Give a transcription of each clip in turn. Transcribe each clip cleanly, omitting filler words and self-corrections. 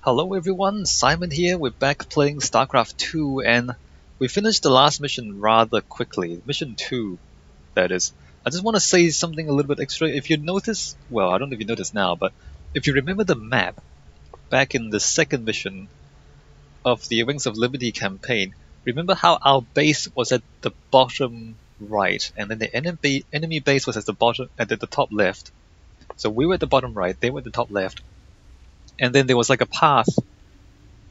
Hello everyone, Simon here. We're back playing Starcraft 2 and we finished the last mission rather quickly. Mission 2, that is. I just want to say something a little bit extra. If you notice, well, I don't know if you notice now, but if you remember the map back in the second mission of the Wings of Liberty campaign, remember how our base was at the bottom right and then the enemy base was at the top left. So we were at the bottom right, they were at the top left. And then there was like a path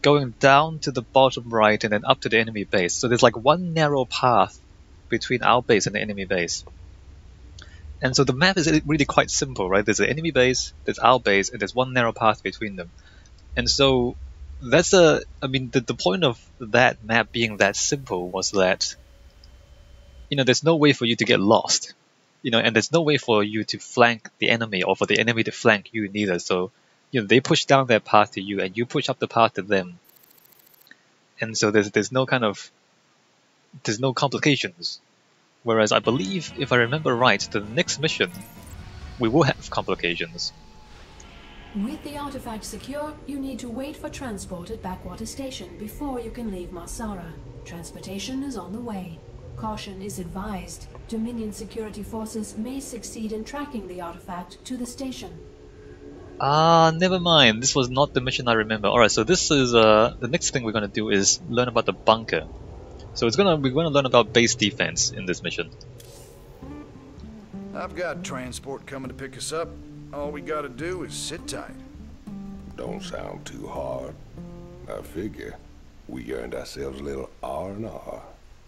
going down to the bottom right and then up to the enemy base. So there's like one narrow path between our base and the enemy base. And so the map is really quite simple, right? There's an enemy base, there's our base, and there's one narrow path between them. And so that's the point of that map being that simple was that, there's no way for you to get lost. And there's no way for you to flank the enemy or for the enemy to flank you neither. So they push down their path to you and you push up the path to them. And so there's no complications. Whereas I believe, if I remember right, the next mission, we will have complications. With the artifact secure, you need to wait for transport at Backwater Station before you can leave Marsara. Transportation is on the way. Caution is advised. Dominion security forces may succeed in tracking the artifact to the station. Never mind. This was not the mission I remember. Alright, so this is the next thing we're gonna do is learn about the bunker. So we're gonna learn about base defense in this mission. I've got transport coming to pick us up. All we gotta do is sit tight. Don't sound too hard. I figure we earned ourselves a little R&R.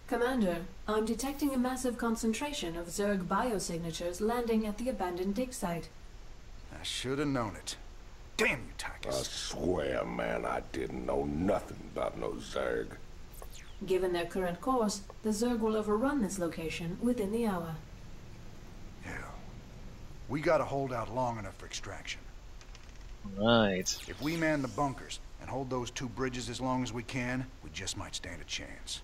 Commander, I'm detecting a massive concentration of Zerg biosignatures landing at the abandoned dig site. I should have known it. Damn you, I Tychus. swear, man, I didn't know nothing about no Zerg. Given their current course, the Zerg will overrun this location within the hour. Hell, we gotta hold out long enough for extraction. Right. If we man the bunkers and hold those two bridges as long as we can, we just might stand a chance.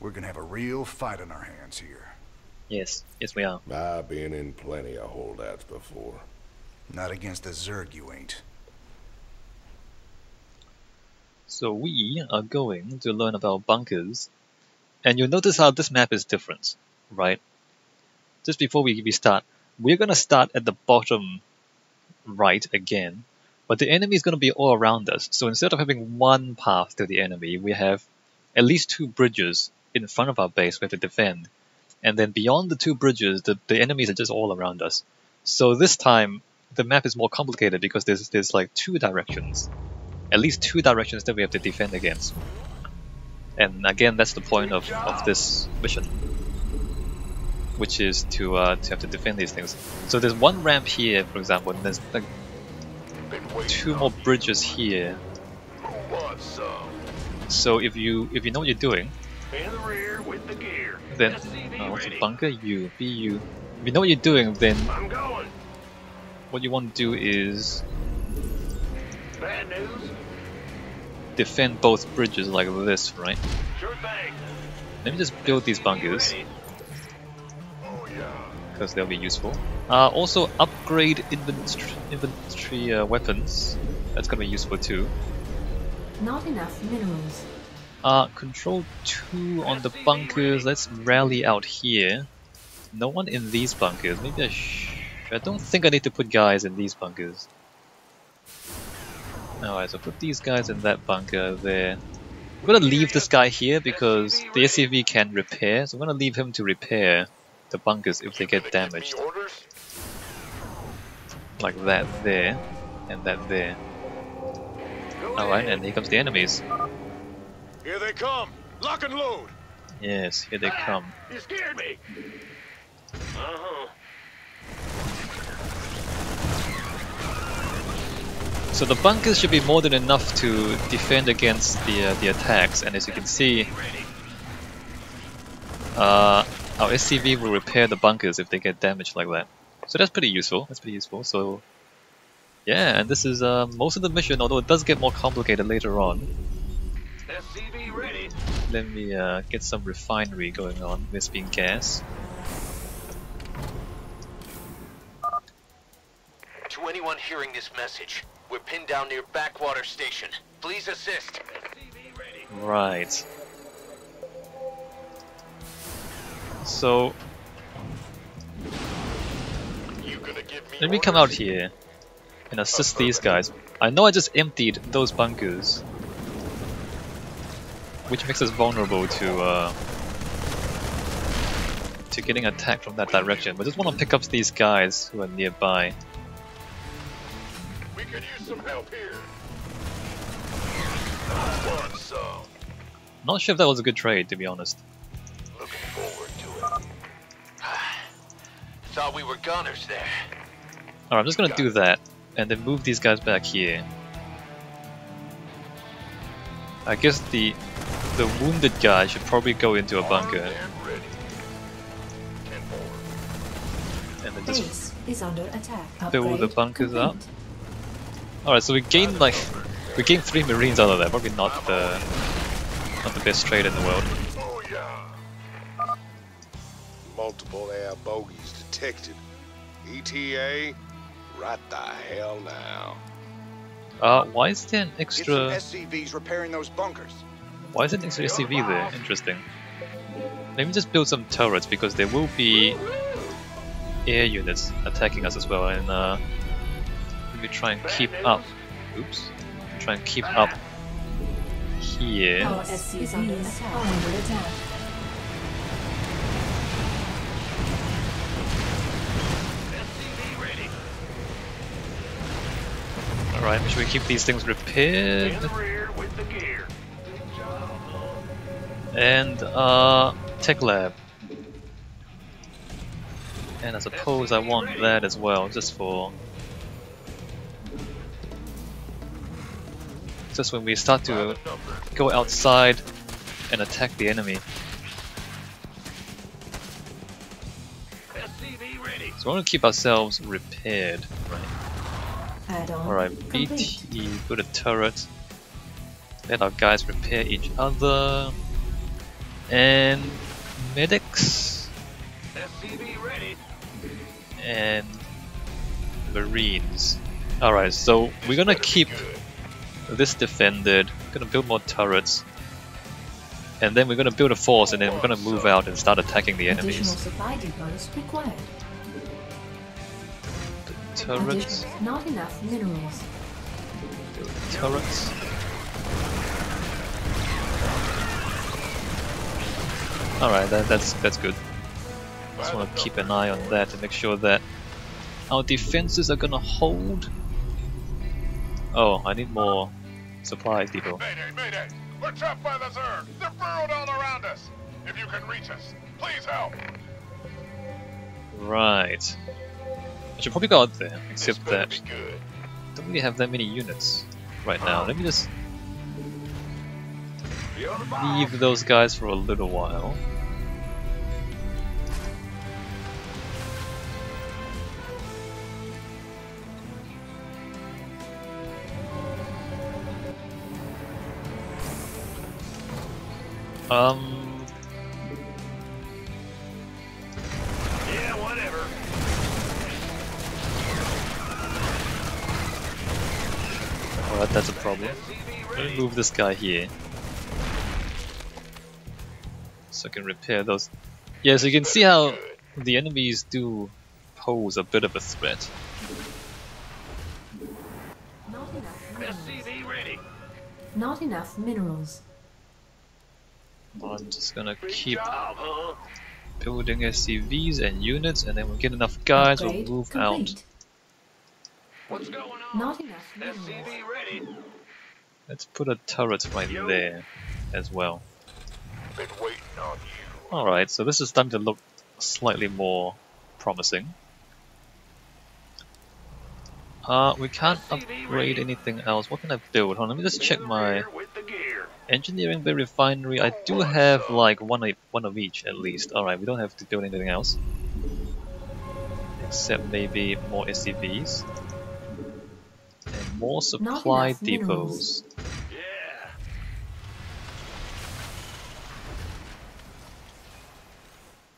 We're gonna have a real fight on our hands here. Yes we are. I've been in plenty of holdouts before. Not against the Zerg, you ain't. So we are going to learn about bunkers. And you'll notice how this map is different, right? Just before we start, we're gonna start at the bottom right again, but the enemy is gonna be all around us. So instead of having one path to the enemy, we have at least two bridges in front of our base we have to defend. And then beyond the two bridges, the enemies are just all around us. So this time, the map is more complicated because there's like two directions. At least two directions that we have to defend against. And again, that's the point of this mission. Which is to have to defend these things. So there's one ramp here, for example, and there's like two more bridges here. So if you know what you're doing, In the rear with the gear. then what's a bunker? You. If you know what you're doing, then I'm going. what you want to do is Bad news? defend both bridges like this, right? Sure thing. Let me just build these bunkers, Ready. Oh yeah. because they'll be useful. Also upgrade inventory weapons. That's gonna be useful too. Not enough minerals. Control 2 on the bunkers. Let's rally out here. No one in these bunkers. Maybe I don't think I need to put guys in these bunkers. Alright, so put these guys in that bunker there. I'm gonna leave this guy here because the SCV can repair, so I'm gonna leave him to repair the bunkers if they get damaged. Orders? Like that there, and that there. Alright, and here comes the enemies. Here they come. Lock and load. Yes, here they come. You scared me. So the bunkers should be more than enough to defend against the attacks, and as you can see, our SCV will repair the bunkers if they get damaged like that. So that's pretty useful. So yeah, and this is most of the mission, although it does get more complicated later on. SCV ready. Let me get some refinery going on. This being gas. anyone hearing this message. We're pinned down near Backwater Station. Please assist. Right. So let me come out here and assist these guys. I know I just emptied those bunkers, which makes us vulnerable to getting attacked from that direction. But I just want to pick up these guys who are nearby. We could use some help here. Not sure if that was a good trade, to be honest. Looking forward to it. Thought we were gunners there. Alright, I'm just gonna do that, and then move these guys back here. I guess the wounded guy should probably go into a bunker. And then just Base is under attack. fill the Upgrade bunkers up. complete. Alright, so we gained 3 marines out of that. Probably not the best trade in the world. Oh yeah. Multiple air bogies detected. ETA, right the hell now. Why is there an Get extra? some SCVs repairing those bunkers. Why is it an extra SCV there? Interesting. Let me just build some turrets because there will be air units attacking us as well, and let me try and keep up. Oops. Try and keep up here. Our SCVs are under attack. SCV ready. Alright, should we keep these things repaired? In the rear with the gear. And tech lab. And I suppose I want that as well, just when we start to go outside and attack the enemy. SCV ready. So we want to keep ourselves repaired, right? Add-on Alright, complete. BT, put a turret. Let our guys repair each other. And medics SCV ready. and marines. Alright, so we're gonna keep this defended, gonna build more turrets, and then we're gonna build a force, and then we're gonna move out and start attacking the Additional enemies. supply depots required. Turrets, Not enough minerals. build turrets. Alright, that's good. Just want to keep an eye on that to make sure that our defenses are gonna hold. Oh, I need more supply depot. Mayday, mayday. We're trapped by the Zerg. They're burrowed all around us. If you can reach us, please help. Right. I should probably go out there, except This better that be good. I don't really have that many units right now. Let me just Be on the ball. leave those guys for a little while. Yeah, whatever. Alright, that's a problem. SCV Let me ready. move this guy here. So I can repair those. Yeah, so you can see how the enemies do pose a bit of a threat. Not enough minerals. SCV ready. Not enough minerals. I'm just gonna Big keep job, huh? building SCVs and units, and then we'll get enough guys, we'll Upgrade move complete. out. What's going on? Not enough minerals. SCV ready. Let's put a turret right there as well. Been waiting on you. Alright, so this is starting to look slightly more promising. We can't upgrade anything else. What can I build? Hold on, let me just check my Rear with the gear. engineering bay refinery. I do have like one of each at least. Alright, we don't have to build anything else. Except maybe more SCVs. And more supply enough minerals. depots. Yeah.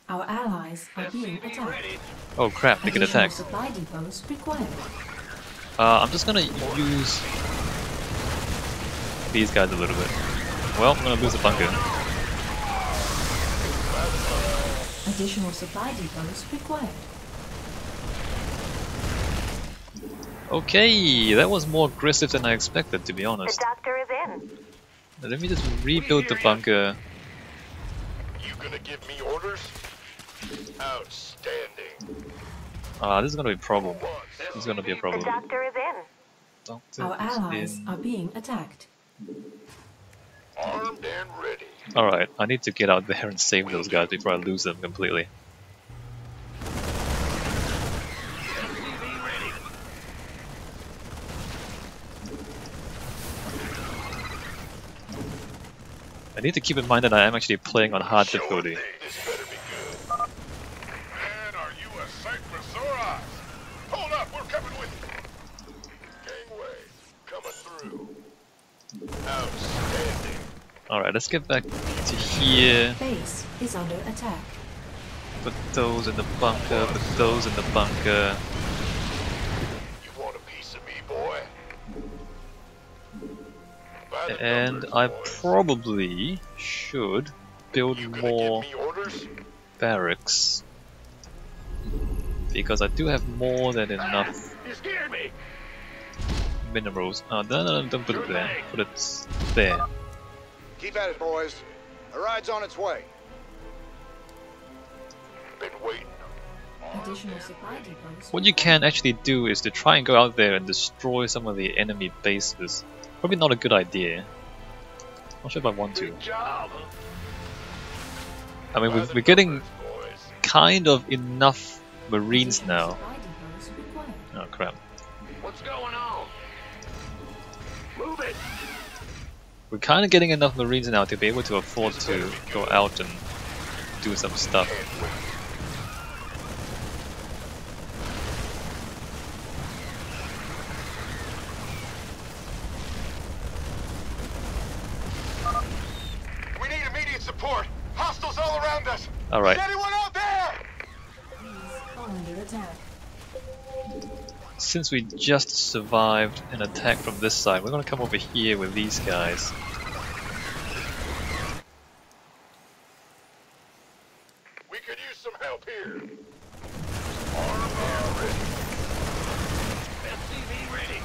Our allies are being SCV attacked. ready. Oh crap, they get Additional attacked. supply depots required. I'm just gonna use these guys a little bit. Well, I'm gonna lose the bunker. Additional supply depots required. Okay, that was more aggressive than I expected, to be honest. The doctor is in. Let me just rebuild the bunker. You gonna give me orders? Outstanding. This is gonna be a problem. This is gonna be a The problem. doctor is in. Doctor Our is allies in. are being attacked. Armed and ready. Alright, I need to get out there and save those guys before I lose them completely. I need to keep in mind that I am actually playing on hard difficulty. This better be good. Man, are you a sight for sore eyes? Hold up, we're coming with you. Gangway, coming through. Outstanding. Alright, let's get back to here. Base is under attack. Put those in the bunker, put those in the bunker. You want a piece of me, boy? By the And numbers, I boys. probably should build You gonna more give me orders? barracks. Because I do have more than enough You scared me. minerals. No, don't put it there. Put it there. Keep at it, boys. The ride's on its way. Been waiting. Additional supply depots. What you can actually do is to try and go out there and destroy some of the enemy bases. Probably not a good idea. Not sure if I want to. Good job. I mean, By the we're getting numbers, boys. kind of enough marines Additional now. supply depots required. Oh crap. What's going on? Move it! We're kind of getting enough marines now to be able to afford to go out and do some stuff. We need immediate support. Hostiles all around us. Alright. Is anyone out there? These are under attack. Since we just survived an attack from this side, we're gonna come over here with these guys. We could use some help here. Armed and ready. SCV ready.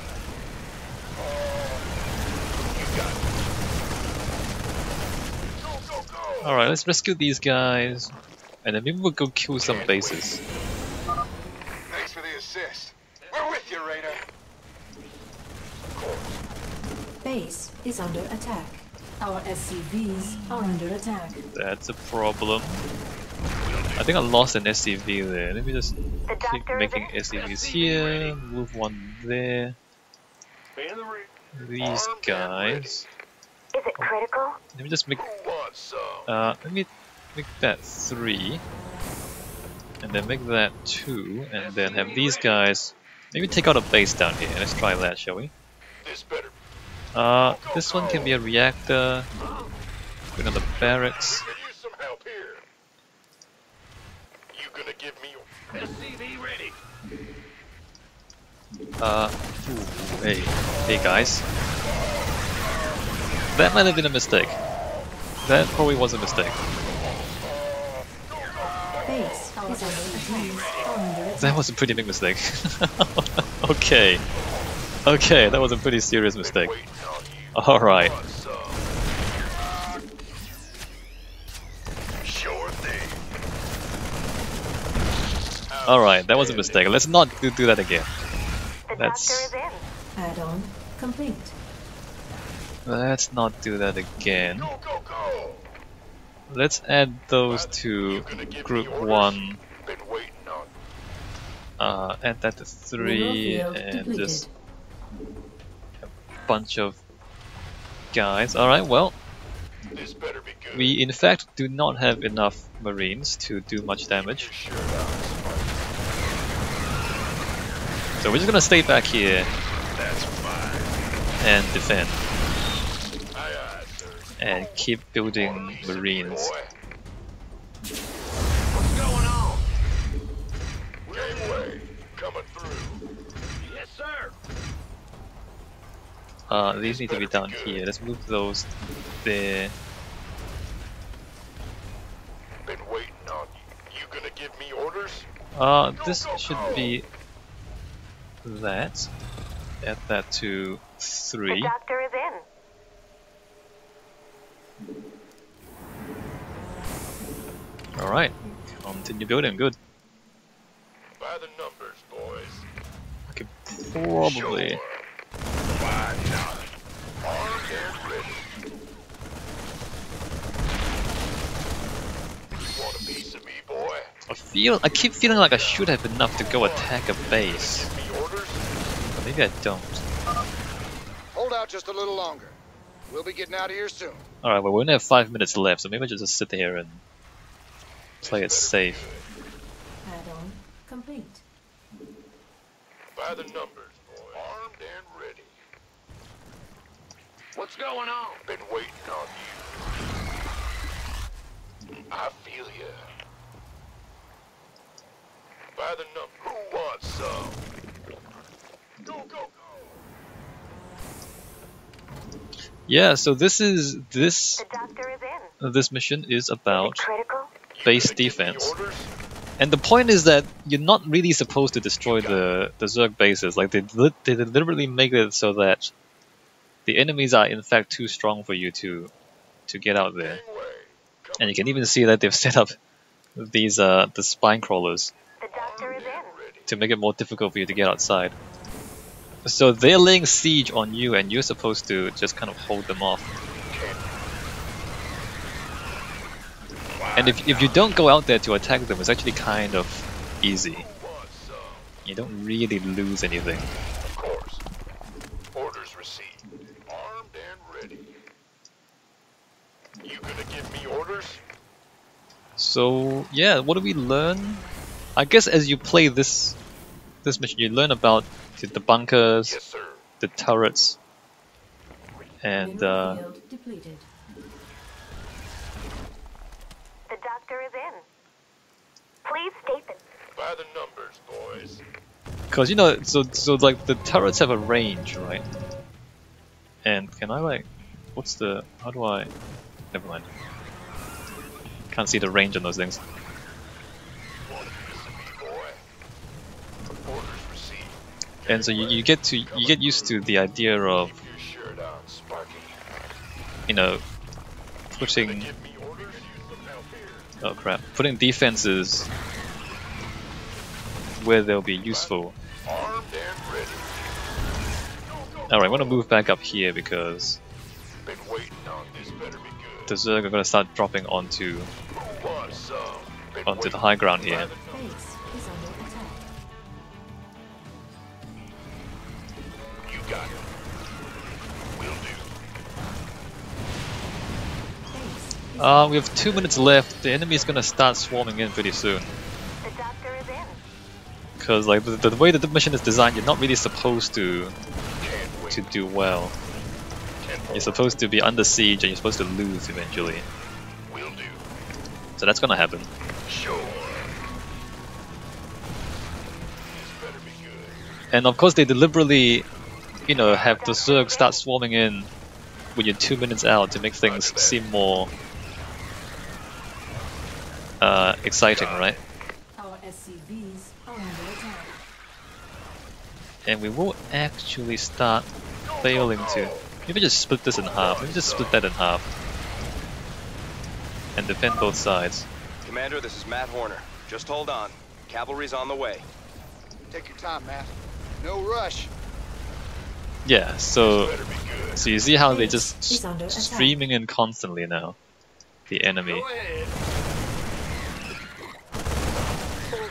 You got it. Go, go, go. Alright, let's rescue these guys. And then maybe we'll go kill some bases. Thanks for the assist. We're with you, Raider. Base is under attack. Our SCVs are under attack. That's a problem. I think I lost an SCV there. Let me just The keep doctor is making in. SCVs here. Move one there. In the ring. These guys. Is it critical? Let me just make Who wants some? let me make that 3. And then make that 2. And then have these guys maybe take out a base down here. Let's try that, shall we? This better. This one can be a reactor. Put another barracks. We could use some help here. You gonna give me SCV ready. Hey guys. That might have been a mistake. That probably was a mistake. Base is under attack. Are under attack. That was a pretty big mistake. Okay. Okay, that was a pretty serious mistake. waiting on you? Alright. Want some? Sure thing. Alright, that was a mistake. Let's not do that again. The That's- doctor is in. Add-on complete. Let's not do that again. Go, go, go. Let's add those to group 1. Been waiting on. Add that to 3 Mineral field and depleted. just a bunch of guys. Alright, well, This better be good. we in fact do not have enough marines to do much damage. You're sure about it. So we're just gonna stay back here That's fine. and defend. Aye, aye, sir. And keep building Piece of me, marines. boy. What's going on? Gateway, coming through. Yes, sir. These need to be down here. Let's move those there. Been waiting on you. You gonna give me orders? This should be that. Add that to The 3. doctor is in. Alright. Continue building, good. By the numbers, boys. Okay, probably. Sure. Why not? Armed and ready. You want a piece of me, boy? I keep feeling like I should have enough to go attack a base. Give me orders? But maybe I don't. Hold out just a little longer. We'll be getting out of here soon. Alright, well we only have 5 minutes left, so maybe I just sit here and play it safe. Add-on complete. By the numbers, boy. Armed and ready. What's going on? Been waiting on you. I feel ya. By the number. Who wants some? Go, go, go. Yeah, so this The doctor is in. this mission is about Critical? base Gonna give me defense. orders? And the point is that you're not really supposed to destroy the Zerg bases. Like they deliberately make it so that the enemies are in fact too strong for you to get out there. Gangway. And you can even see that they've set up these the spine crawlers The doctor is in. Ready. to make it more difficult for you to get outside. So they're laying siege on you, and you're supposed to just kind of hold them off. And if you don't go out there to attack them, it's actually kind of easy. Wants some? You don't really lose anything. Of course. Orders received. Armed and ready. You gonna give me orders? So yeah, what do we learn? I guess as you play this mission, you learn about the bunkers, Yes, sir. the turrets, and Mineral field depleted. The doctor is in. Please state the... By the numbers, boys. because you know, so like the turrets have a range, right? And can I like, what's the? How do I? Never mind. Can't see the range on those things. Want a piece of me, boy? Orders received. And so you get used to the idea of, Keep your shirt on, Sparky. you know, Gonna putting give me orders? oh crap, putting defenses where they'll be useful. Armed and ready. Alright, I'm gonna move back up here because Been waiting on this. Better be good. the Zerg are gonna start dropping onto Who wants some? Been the waiting high ground by here. the Base is under attack. You got it. Will do. Base is We have 2 minutes left. The enemy is gonna start swarming in pretty soon. The doctor is in. Because like the way that the mission is designed, you're not really supposed to Can't wait. do well. Can't You're supposed to be under siege and you're supposed to lose eventually. Will do. So that's gonna happen. Sure. This better be good. And of course they deliberately, you know, have the Zerg start swarming in when you're 2 minutes out to make things seem more exciting, right? our SCVs are under attack. And we will actually start failing to... Maybe just split this in half. Maybe just split that in half. And defend both sides. Commander, this is Matt Horner. Just hold on. Cavalry's on the way. Take your time, Matt. No rush. Yeah, so Better be good. you see how they just Is under attack. streaming in constantly now. The enemy. Go ahead.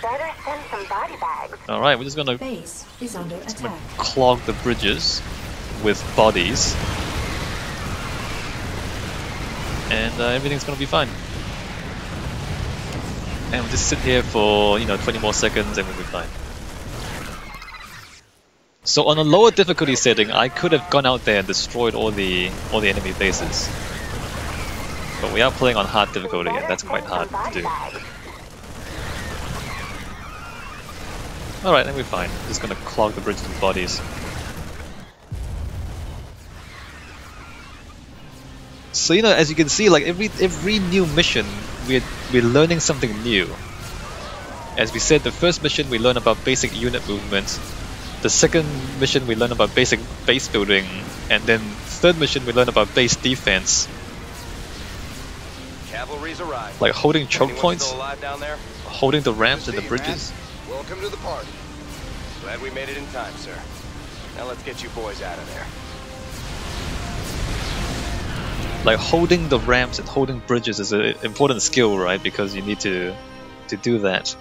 Better send some body bags. Alright, we're just gonna Base is under attack. clog the bridges with bodies. And everything's gonna be fine. And we'll just sit here for, 20 more seconds and we'll be fine. So on a lower difficulty setting, I could have gone out there and destroyed all the enemy bases. But we are playing on hard difficulty and that's quite hard to do. Alright, then we're fine. Just gonna clog the bridges with bodies. So you know, as you can see, like every new mission, we're learning something new. As we said, the first mission we learn about basic unit movements. The second mission we learn about basic base building, and then third mission we learn about base defense. Cavalry's arrived. Like holding choke Anyone points, still alive down there? holding the ramps and the Steve, bridges. man. Welcome to the party. Glad we made it in time, sir. Now let's get you boys out of there. Like holding the ramps and holding bridges is an important skill, right? Because you need to do that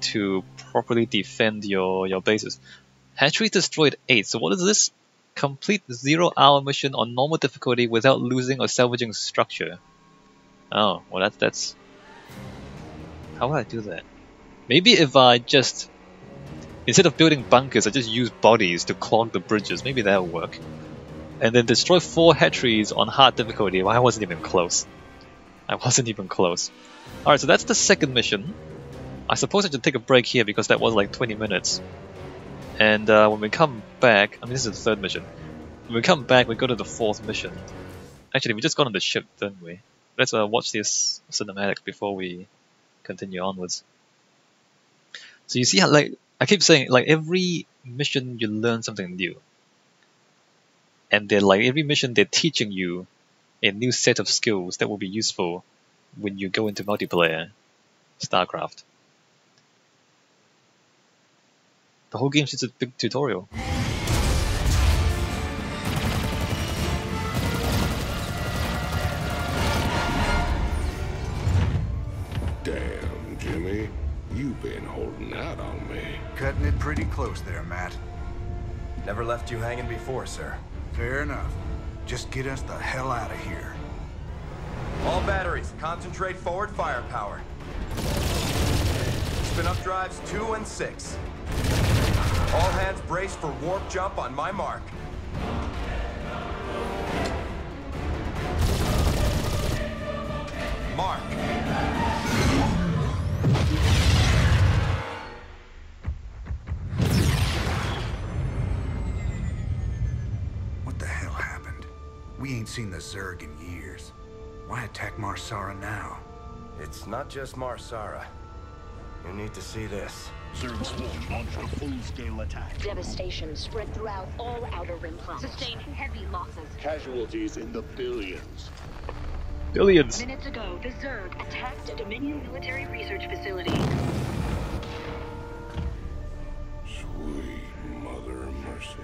to properly defend your bases. Hatchery destroyed 8. So what is this? Complete 0-hour mission on normal difficulty without losing or salvaging structure. Oh, well that's... How would I do that? Maybe if I just... Instead of building bunkers, I just use bodies to clog the bridges. Maybe that'll work. And then destroy 4 hatcheries on hard difficulty. Well, I wasn't even close. I wasn't even close. Alright, so that's the second mission. I suppose I should take a break here because that was like 20 minutes. And when we come back, I mean this is the third mission. When we come back, we go to the fourth mission. Actually, we just got on the ship, didn't we? Let's watch this cinematic before we continue onwards. So you see how, like, I keep saying, like, every mission you learn something new. And they're like, every mission they're teaching you a new set of skills that will be useful when you go into multiplayer Starcraft. The whole game's just a big tutorial. Damn, Jimmy. You've been holding out on me. Cutting it pretty close there, Matt. Never left you hanging before, sir. Fair enough. Just get us the hell out of here. All batteries, concentrate forward firepower. Spin up drives 2 and 6. All hands brace for warp jump on my mark. Mark. What the hell happened? We ain't seen the Zerg in years. Why attack Marsara now? It's not just Marsara. You need to see this. Zerg Swarm launched a full-scale attack. Devastation spread throughout all Outer Rim planets. Sustain heavy losses. Casualties in the billions. Billions! Minutes ago, the Zerg attacked a Dominion military research facility. Sweet mother of mercy.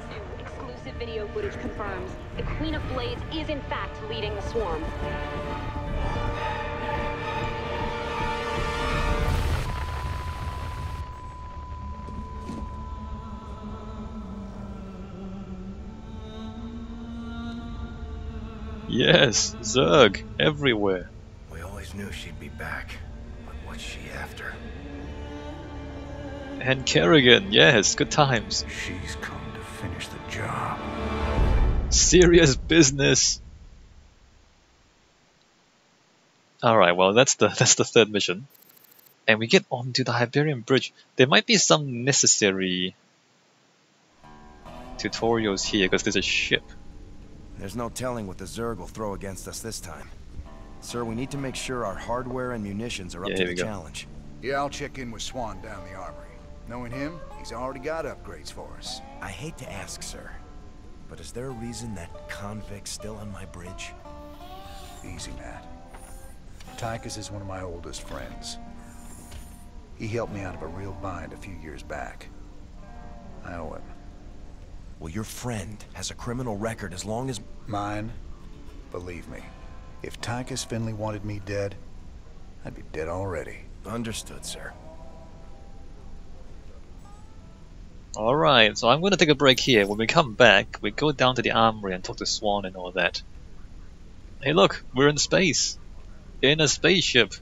New exclusive video footage confirms the Queen of Blades is in fact leading the swarm. Yes, Zerg everywhere. We always knew she'd be back, but what's she after? And Kerrigan, yes, good times. She's come to finish the job. Serious business. Alright, well that's the third mission. And we get onto the Hyperion Bridge. There might be some necessary tutorials here because there's a ship. There's no telling what the Zerg will throw against us this time. Sir, we need to make sure our hardware and munitions are up to the challenge. Yeah, I'll check in with Swan down the armory. Knowing him, he's already got upgrades for us. I hate to ask, sir, but is there a reason that convict's still on my bridge? Easy, Matt. Tychus is one of my oldest friends. He helped me out of a real bind a few years back. I owe him. Well, your friend has a criminal record as long as... Mine? Believe me, if Tychus Finley wanted me dead, I'd be dead already. Understood, sir. Alright, so I'm going to take a break here. When we come back, we go down to the armory and talk to Swan and all that. Hey look, we're in space. In a spaceship.